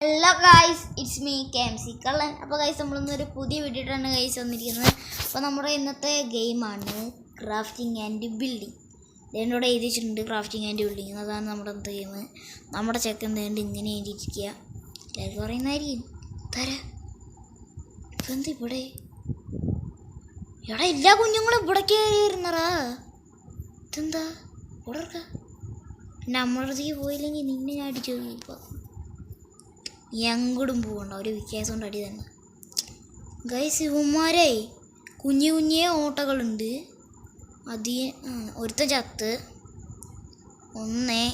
Hello guys, it's me KMC കള്ളൻ. അപ്പോൾ guys നമ്മളിന്നൊരു പുതിയ വീഡിയോ ആണ് ഗൈസ് വന്നിരിക്കുന്നത്. അപ്പോൾ നമ്മുടെ ഇന്നത്തെ ഗെയിമാണ് ക്രാഫ്റ്റിംഗ് ആൻഡ് ബിൽഡിങ്. ഇതിനോട് എഴുതിച്ചിട്ടുണ്ട് ക്രാഫ്റ്റിംഗ് ആൻഡ് ബിൽഡിങ്. അതാണ് നമ്മുടെ ഇന്നത്തെ ഗെയിം. നമ്മുടെ ചെക്കൻ വേണ്ടി ഇങ്ങനെ എഴുതിയിരിക്കുക. എല്ലാവരും പറയുന്നതായിരിക്കും തരാ ഇപ്പം എന്താ ഇവിടെ എടാ എല്ലാ കുഞ്ഞുങ്ങളും ഇവിടേക്ക് കയറിയിരുന്നറാ. ഇതെന്താ ഇവിടെ നമ്മളടുത്തേക്ക് പോയില്ലെങ്കിൽ നിന്നെ ഞാൻ അടിച്ചു ഇപ്പം എങ്ങോട്ടും പോകണ്ട. ഒരു വ്യത്യാസം കൊണ്ട് അടി തന്നെ ഗൈസ്. ഇവന്മാരെ കുഞ്ഞു കുഞ്ഞേ ഓട്ടകളുണ്ട്. ഒരുത്ത ചത്ത് ഒന്നേ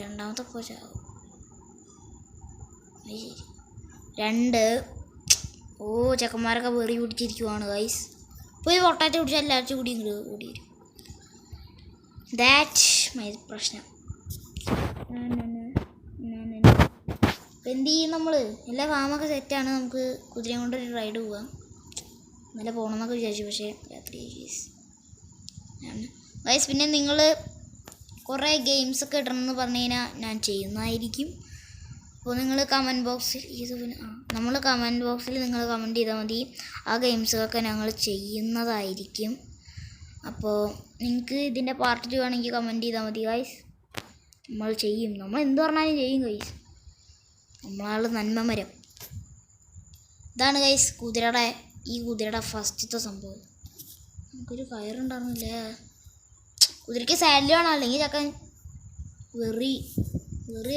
രണ്ടാമത്തെ പോ ചാവും. രണ്ട് ഓ ചെക്കന്മാരൊക്കെ വെറി പിടിച്ചിരിക്കുവാണ് ഗൈസ്. പോയി പൊട്ടാറ്റ പിടിച്ചാൽ എല്ലാവരും കൂടി ഇങ്ങോട്ട് ഓടി വരും. ദാറ്റ് മൈ പ്രശ്നം. എന്ത് ചെയ്യും നമ്മൾ? എല്ലാ ഫാമൊക്കെ സെറ്റാണ്. നമുക്ക് കുതിരയും കൊണ്ടൊരു റൈഡ് പോവാം. ഇന്നലെ പോകണമെന്നൊക്കെ വിചാരിച്ചു, പക്ഷേ രാത്രി ഗൈസ്. പിന്നെ നിങ്ങൾ കുറേ ഗെയിംസൊക്കെ ഇടണമെന്ന് പറഞ്ഞു കഴിഞ്ഞാൽ ഞാൻ ചെയ്യുന്നതായിരിക്കും. അപ്പോൾ നിങ്ങൾ കമൻറ്റ് ബോക്സിൽ നമ്മൾ കമൻറ്റ് ബോക്സിൽ നിങ്ങൾ കമൻറ്റ് ചെയ്താൽ മതി. ആ ഗെയിംസൊക്കെ ഞങ്ങൾ ചെയ്യുന്നതായിരിക്കും. അപ്പോൾ നിങ്ങൾക്ക് ഇതിൻ്റെ പാർട്ട് 2 വേണമെങ്കിൽ കമൻറ്റ് ചെയ്താൽ മതി ഗൈസ്. നമ്മൾ ചെയ്യും. നമ്മൾ എന്ത് പറഞ്ഞാലും ചെയ്യും ഗൈസ്. നമ്മളാൾ നന്മമരം. ഇതാണ് ഗൈസ് ഈ കുതിരയുടെ ഫസ്റ്റത്തെ സംഭവം. നമുക്കൊരു കയറുണ്ടായിരുന്നില്ലേ. കുതിരയ്ക്ക് സാലറി വേണം, അല്ലെങ്കിൽ ചക്കൻ വെറി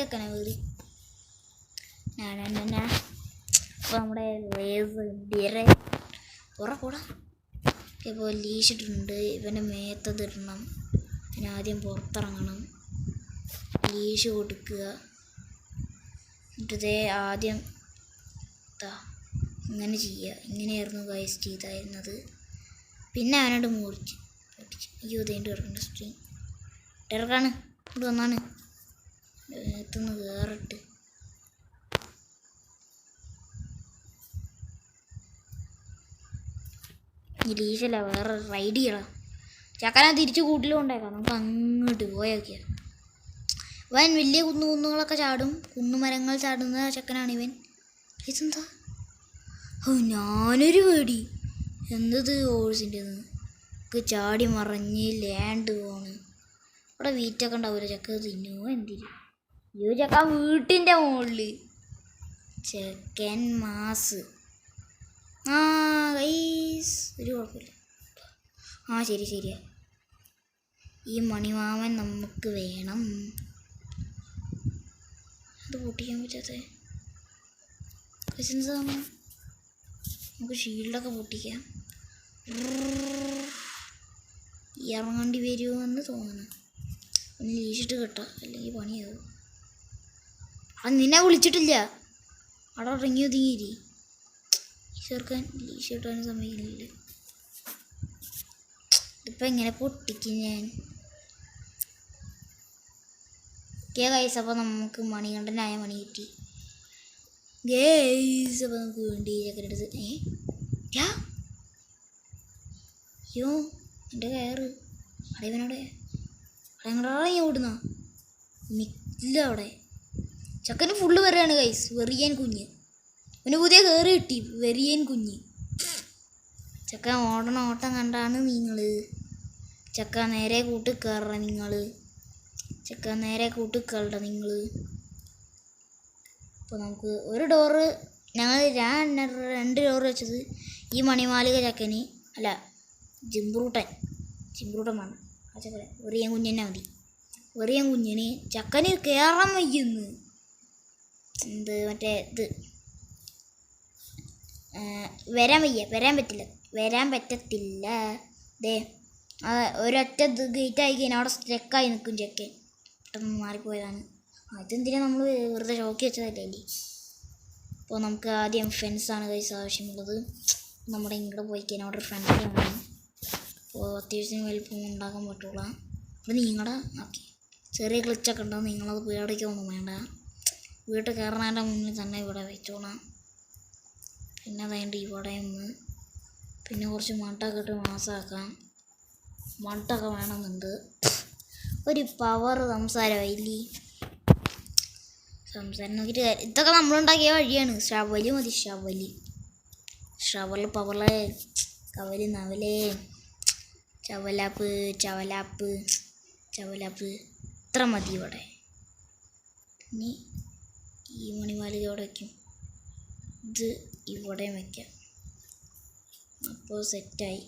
ചക്കനാ വെറി. അപ്പോൾ നമ്മുടെ കൂടെ ഇപ്പോൾ ലീഷിട്ടിട്ടുണ്ട്. ഇവൻ്റെ മേത്തതിടണം. പിന്നെ ആദ്യം പുറത്തിറങ്ങണം, ലീഷ് കൊടുക്കുക. എന്നിട്ടതേ ആദ്യം ഇങ്ങനെ ചെയ്യുക. ഇങ്ങനെയായിരുന്നു ഗൈസ് ചെയ്തായിരുന്നത്. പിന്നെ അവനോട് മുറിച്ച് അയ്യോ ഇതേണ്ടി കിടക്കേണ്ട സ്ട്രീം ഇറക്കാണ്. ഇവിടെ വന്നാണ് എത്തുന്ന കയറിട്ട് ഈ ലീഷല്ല വേറെ റൈഡ് ചെയ്യണം. ചക്കനെ തിരിച്ച് കൂട്ടിലും കൊണ്ടേക്കാം. നമുക്ക് അങ്ങോട്ട് പോയൊക്കെയാ. ഇവൻ വലിയ കുന്നുകളൊക്കെ ചാടും. കുന്നുമരങ്ങൾ ചാടുന്ന ചെക്കനാണ് ഇവൻ. ഇതെന്താ ഞാനൊരു പേടി എന്തത് ഓഴ്സിൻ്റെ ചാടി മറിഞ്ഞ് ലാൻഡ് പോണ്. ഇവിടെ വീറ്റൊക്കെ ഉണ്ടാവില്ല. ചക്ക തിന്നുമോ എന്തിന്? അയ്യോ ചക്ക വീട്ടിൻ്റെ മുകളിൽ ചെക്കൻ മാസ്. ഗൈസ് ഒരു കുഴപ്പമില്ല. ശരിയാ. ഈ മണിമാമൻ നമുക്ക് വേണം. അത് പൊട്ടിക്കാൻ പറ്റാത്ത എന്താണ്? നമുക്ക് ഷീൽഡൊക്കെ പൊട്ടിക്കാം. ഇറങ്ങേണ്ടി വരുമെന്ന് തോന്നുന്നു. ഒന്ന് ലീഷിട്ട് കിട്ടാം, അല്ലെങ്കിൽ പണിയാവും. നിന്നെ വിളിച്ചിട്ടില്ല. അവിടെ ഇറങ്ങി ഒതുങ്ങിയിരി. ചേർക്കാൻ ലീഷ് കിട്ടാനും സമ്മതിക്കുന്നില്ല. ഇതിപ്പോൾ എങ്ങനെ പൊട്ടിക്കും ഞാൻ? ഗൈസ് അപ്പോൾ നമുക്ക് മണികണ്ഠനായ മണി കിട്ടി ഗൈസ്. അപ്പോൾ നമുക്ക് വേണ്ടി ചക്കരടുത്ത് അയ്യോ എൻ്റെ കയറ് അടയവനവിടെ അടയങ്ങടാ ഓടുന്ന മില്ല. അവിടെ ചക്കന് ഫുള്ള് വരികയാണ് ഗൈസ്. വെറിയൻ കുഞ്ഞ്. പിന്നെ പുതിയ കയറി കിട്ടി വെറിയൻ കുഞ്ഞ്. ചക്ക ഓടണ ഓട്ടം കണ്ടാണ് നിങ്ങൾ. ചക്ക നേരെ കൂട്ടി കയറ നിങ്ങൾ. ചക്ക നേരെ കൂട്ടിക്കളുടെ നിങ്ങൾ. അപ്പോൾ നമുക്ക് ഒരു ഡോറ് ഞാൻ 2 ഡോറ് വെച്ചത് ഈ മണിമാലിക ചക്കന് അല്ല ജിംബ്രൂട്ടൻ വേണം. ആ ചക്കര വെറിയൻ കുഞ്ഞന്നെ മതി. വെറിയൻ കുഞ്ഞിന് ചക്കന് കയറാൻ വയ്യുന്നു. മറ്റേ വരാൻ പറ്റത്തില്ല. ഒരൊറ്റ ഗേറ്റായി കഴിഞ്ഞാൽ അവിടെ സ്റ്റക്കായി നിൽക്കും ചെക്കൻ. പെട്ടെന്ന് മാറിപ്പോയതാണ്. അതെന്തിനാ നമ്മൾ വെറുതെ ഷോക്കി വെച്ചതല്ലേ. അപ്പോൾ നമുക്ക് ആദ്യം ഫെൻസാണ് കൈസ് ആവശ്യമുള്ളത്. നമ്മുടെ ഇങ്ങോട്ട് പോയി കഴിഞ്ഞാൽ അവിടെ ഒരു ഫെൻസ് വേണം. അപ്പോൾ അത്യാവശ്യം വലിപ്പം ഉണ്ടാക്കാൻ പറ്റുള്ള. അപ്പോൾ നിങ്ങളുടെ ചെറിയ ക്ലിച്ചൊക്കെ ഉണ്ടാവും. നിങ്ങളത് പേടിക്കൊന്നും വേണ്ട. വീട്ടിൽ കയറുന്നതിൻ്റെ മുന്നിൽ തന്നെ ഇവിടെ വെച്ചോളാം. പിന്നെ അതുകൊണ്ട് ഇവിടെ ഒന്ന് പിന്നെ കുറച്ച് മട്ടൊക്കെ ഇട്ട് മാസമാക്കാം. മട്ടൊക്കെ വേണമെന്നുണ്ട്. ഒരു പവർ സംസാരമായില്ലേ. സംസാരം നോക്കിയിട്ട് ഇതൊക്കെ നമ്മളുണ്ടാക്കിയ വഴിയാണ്. ഷവല് മതി, ഷവല് പവള് കവല് നവല് ചവലാപ്പ് ഇത്ര മതി ഇവിടെ. ഇനി ഈ മണിമാല ഇവിടെ വയ്ക്കും, ഇത് ഇവിടെ വയ്ക്കാം. അപ്പോൾ സെറ്റായി.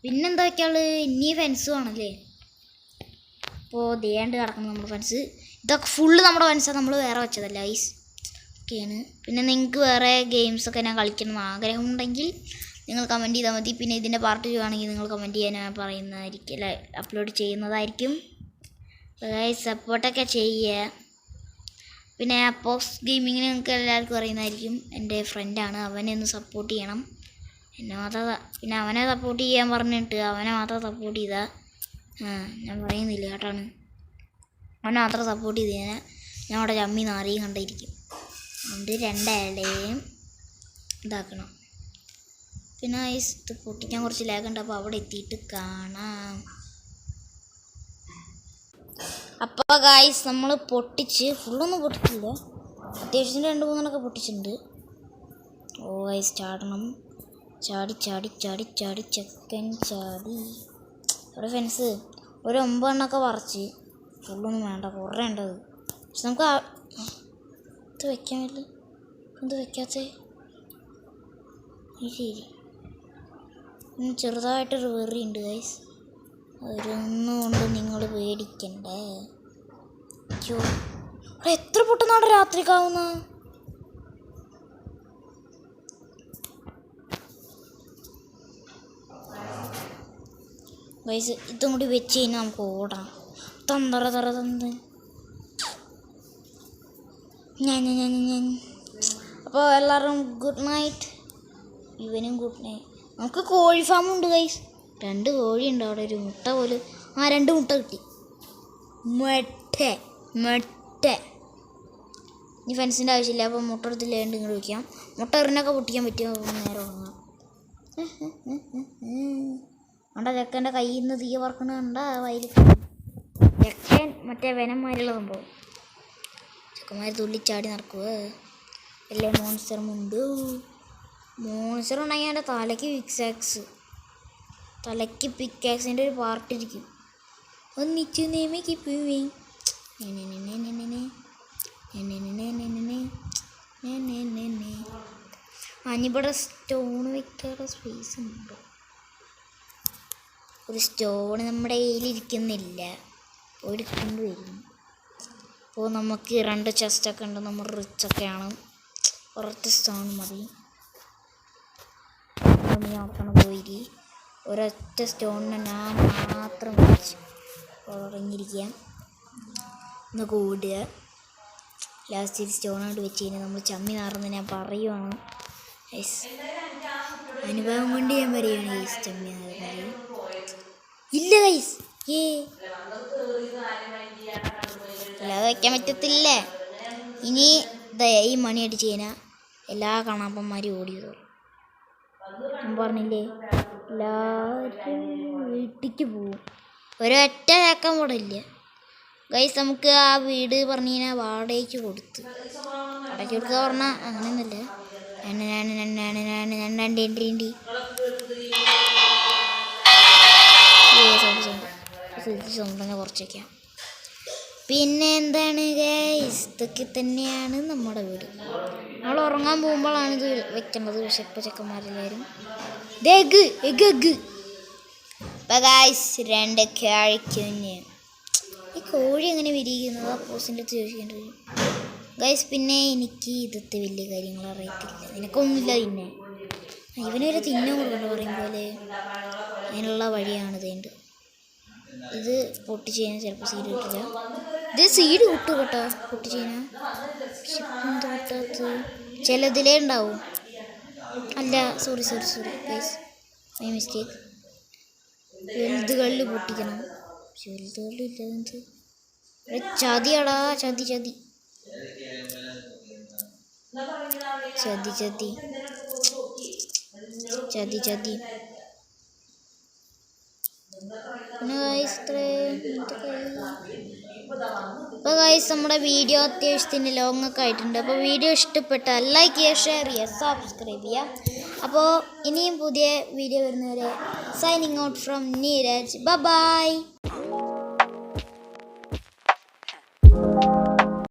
പിന്നെന്താ വയ്ക്കാള്, ഇനി ഫെൻസും ആണല്ലേ. അപ്പോൾ ദേണ്ട് കിടക്കണം നമ്മുടെ ഫെൻസ്. ഇതൊക്കെ ഫുള്ള് നമ്മുടെ ഫെൻസാണ്, നമ്മൾ വേറെ വെച്ചതല്ല ഐസ് ഒക്കെയാണ്. പിന്നെ നിങ്ങൾക്ക് വേറെ ഗെയിംസൊക്കെ ഞാൻ കളിക്കണം ആഗ്രഹമുണ്ടെങ്കിൽ നിങ്ങൾ കമൻറ്റ് ചെയ്താൽ മതി. പിന്നെ ഇതിൻ്റെ പാർട്ട് ചെയ്യുകയാണെങ്കിൽ നിങ്ങൾ കമൻറ്റ് ചെയ്യാൻ പറയുന്നതായിരിക്കും, അല്ലെ അപ്ലോഡ് ചെയ്യുന്നതായിരിക്കും. സപ്പോർട്ടൊക്കെ ചെയ്യുക. പിന്നെ അപ്പോക്സ് ഗെയിമിങ്ങിന് നിങ്ങൾക്ക് എല്ലാവർക്കും അറിയുന്നതായിരിക്കും, എൻ്റെ ഫ്രണ്ടാണ്. അവനെ ഒന്ന് സപ്പോർട്ട് ചെയ്യണം. എന്നെ മാത്രം പിന്നെ അവനെ സപ്പോർട്ട് ചെയ്യാൻ പറഞ്ഞിട്ട് അവനെ മാത്രം സപ്പോർട്ട് ചെയ്താൽ ഞാൻ പറയുന്നില്ല കേട്ടാണ്. അവനെ മാത്രം സപ്പോർട്ട് ചെയ്ത് കഴിഞ്ഞാൽ ഞാൻ അവിടെ ചമ്മി നാറിയും കണ്ടിരിക്കും. അതുകൊണ്ട് രണ്ടാളുടെയും ഇതാക്കണം. പിന്നെ ഇത് പൊട്ടിക്കാൻ കുറച്ച് ലാഗുണ്ട്, അപ്പോൾ അവിടെ എത്തിയിട്ട് കാണാം. അപ്പോൾ ഗായ്സ് നമ്മൾ പൊട്ടിച്ച് ഫുള്ളൊന്നും പൊട്ടിച്ചില്ല, അത്യാവശ്യം 2-3 പൊട്ടിച്ചിട്ടുണ്ട്. ഓ ഗായ്സ് ചാടണം, ചാടി ചെക്കൻ ചാടി. അവിടെ ഫെൻസ് ഒരു 9 പറിച്ച്, ഫുള്ളൊന്നും വേണ്ട, കുറേ ഉണ്ടത്. പക്ഷെ നമുക്ക് ഇത് വെക്കാൻ പറ്റില്ല. എന്ത് വെക്കാത്തേ ശരി. ചെറുതായിട്ടൊരു വെറിയുണ്ട് ഗൈസ്, അതൊന്നും കൊണ്ട് നിങ്ങൾ പേടിക്കണ്ടേ. അയ്യോ എത്ര പൊട്ടുന്നാണ് രാത്രിക്കാവുന്ന. ഗൈസ് ഇതും കൂടി വെച്ച് കഴിഞ്ഞാൽ നമുക്ക് ഓടാം. ഞാൻ അപ്പോൾ എല്ലാവരും ഗുഡ് നൈറ്റ്, ഇവനും ഗുഡ് നൈറ്റ്. നമുക്ക് കോഴി ഫാമുണ്ട് ഗൈസ്, 2 കോഴിയുണ്ട് അവിടെ. ഒരു മുട്ട പോലും 2 മുട്ട കിട്ടി. മുട്ട ഇനി ഫെൻസിൻ്റെ ആവശ്യമില്ല. അപ്പോൾ മുട്ട എടുത്തില്ലാണ്ട് ഇങ്ങോട്ട് വയ്ക്കാം. മുട്ട എറിഞ്ഞൊക്കെ പൊട്ടിക്കാൻ പറ്റുമോ, നേരെ ഉറങ്ങാം. കണ്ട ചെക്കൻ്റെ കയ്യിൽ നിന്ന് തീ പറക്കണ കണ്ട വയലിൽ ചെക്കൻ മറ്റേ വനന്മാരുള്ള സംഭവം. ചെക്കന്മാർ തുള്ളിച്ചാടി നടക്കുക. അല്ലേ മോൺസ്റ്ററുമുണ്ട്. മോൺസ്റ്റർ ഉണ്ടെങ്കിൽ എൻ്റെ തലയ്ക്ക് പിക്കാക്സിൻ്റെ ഒരു പാർട്ടിരിക്കും. ഒന്നിച്ചു നേമയ്ക്ക് പോവേ. അനിവിടെ സ്റ്റോൺ വെക്കാനുള്ള സ്പേസ് ഉണ്ടോ? ഒരു സ്റ്റോൺ നമ്മുടെ കയ്യിലിരിക്കുന്നില്ല, എടുക്കൊണ്ട് വരും. അപ്പോൾ നമുക്ക് 2 ചെസ്റ്റൊക്കെ ഉണ്ട്, നമ്മൾ റിച്ചൊക്കെയാണ്. ഒരൊറ്റ സ്റ്റോൺ മതി. നോക്കണം പോയി ഒരൊറ്റ സ്റ്റോണിനെ ഞാൻ മാത്രം വെച്ച് ഉറങ്ങിയിരിക്കുക. ഒന്ന് കൂടുക. ലാസ്റ്റ് സ്റ്റോണോട് വെച്ച് കഴിഞ്ഞാൽ നമ്മൾ ചമ്മി നാറുന്ന ഞാൻ പറയുവാണ്. അനുഭവം കൊണ്ട് ഞാൻ പറയുകയാണ് ഗൈസ്, ചമ്മി നാറുന്നത് ഇല്ല ഗൈസ്. അല്ലാതെ വയ്ക്കാൻ പറ്റത്തില്ല. ഇനി ഈ മണി അടിച്ച് കഴിഞ്ഞാൽ എല്ലാ കാണാപ്പന്മാരും ഓടിയതോ. ഞാൻ പറഞ്ഞില്ലേ എല്ലാവരും വീട്ടിലേക്ക് പോവും. ഒരൊറ്റ ചക്കം കൂടെ ഇല്ല ഗൈസ്. നമുക്ക് ആ വീട് പറഞ്ഞു കഴിഞ്ഞാൽ വാടകയ്ക്ക് കൊടുത്ത്, വാടകയ്ക്ക് കൊടുക്കുക പറഞ്ഞാൽ അങ്ങനെയൊന്നുമില്ല. തന്നെ കുറച്ച് വയ്ക്കാം. പിന്നെ എന്താണ് ഗൈസ്, ഇതൊക്കെ തന്നെയാണ് നമ്മുടെ വീട്. നമ്മൾ ഉറങ്ങാൻ പോകുമ്പോഴാണ് ഇത് വെക്കേണ്ടത്. പക്ഷെ ഇപ്പോൾ ചെക്കന്മാരെല്ലാവരും ഇപ്പം ഗൈസ് 2 കഴിക്കുഞ്ഞ്. ഈ കോഴി എങ്ങനെ വിരിയിക്കുന്നത് അപ്പോസിൻ്റെ അടുത്ത് ചോദിക്കേണ്ടി വരും ഗൈസ്. പിന്നെ എനിക്ക് ഇതത്തെ വലിയ കാര്യങ്ങൾ അറിയത്തില്ല, നിനക്കൊന്നുമില്ല. പിന്നെ ഇവനൊരു തിന്നാൻ കൊടുക്കണ്ട പറയും പോലെ അതിനുള്ള വഴിയാണ് ഇതേണ്ട്. ഇത് പൊട്ടിച്ച് കഴിഞ്ഞാൽ ചിലപ്പോൾ സീഡ് കിട്ടില്ല. ഇത് സീഡ് കിട്ടും കേട്ടോ പൊട്ടിച്ച് കഴിഞ്ഞാൽ. എന്താ കിട്ടാത്ത ചിലതിലേ ഉണ്ടാവും. അല്ല സോറി ഗൈസ്, മൈ മിസ്റ്റേക്ക്. വലുതുകളിൽ പൊട്ടിക്കണം, വലുതുകളിലില്ല. ചതിയാടാ ചതി പിന്നെ ഗൈസ് ഇത്രയും അപ്പോൾ ഗൈസ് നമ്മുടെ വീഡിയോ അത്യാവശ്യത്തിന് ലോങ് ഒക്കെ ആയിട്ടുണ്ട്. അപ്പോൾ വീഡിയോ ഇഷ്ടപ്പെട്ടാൽ ലൈക്ക് ചെയ്യുക, ഷെയർ ചെയ്യുക, സബ്സ്ക്രൈബ് ചെയ്യുക. അപ്പോൾ ഇനിയും പുതിയ വീഡിയോ വരുന്നവരെ signing out from Neeraj. By.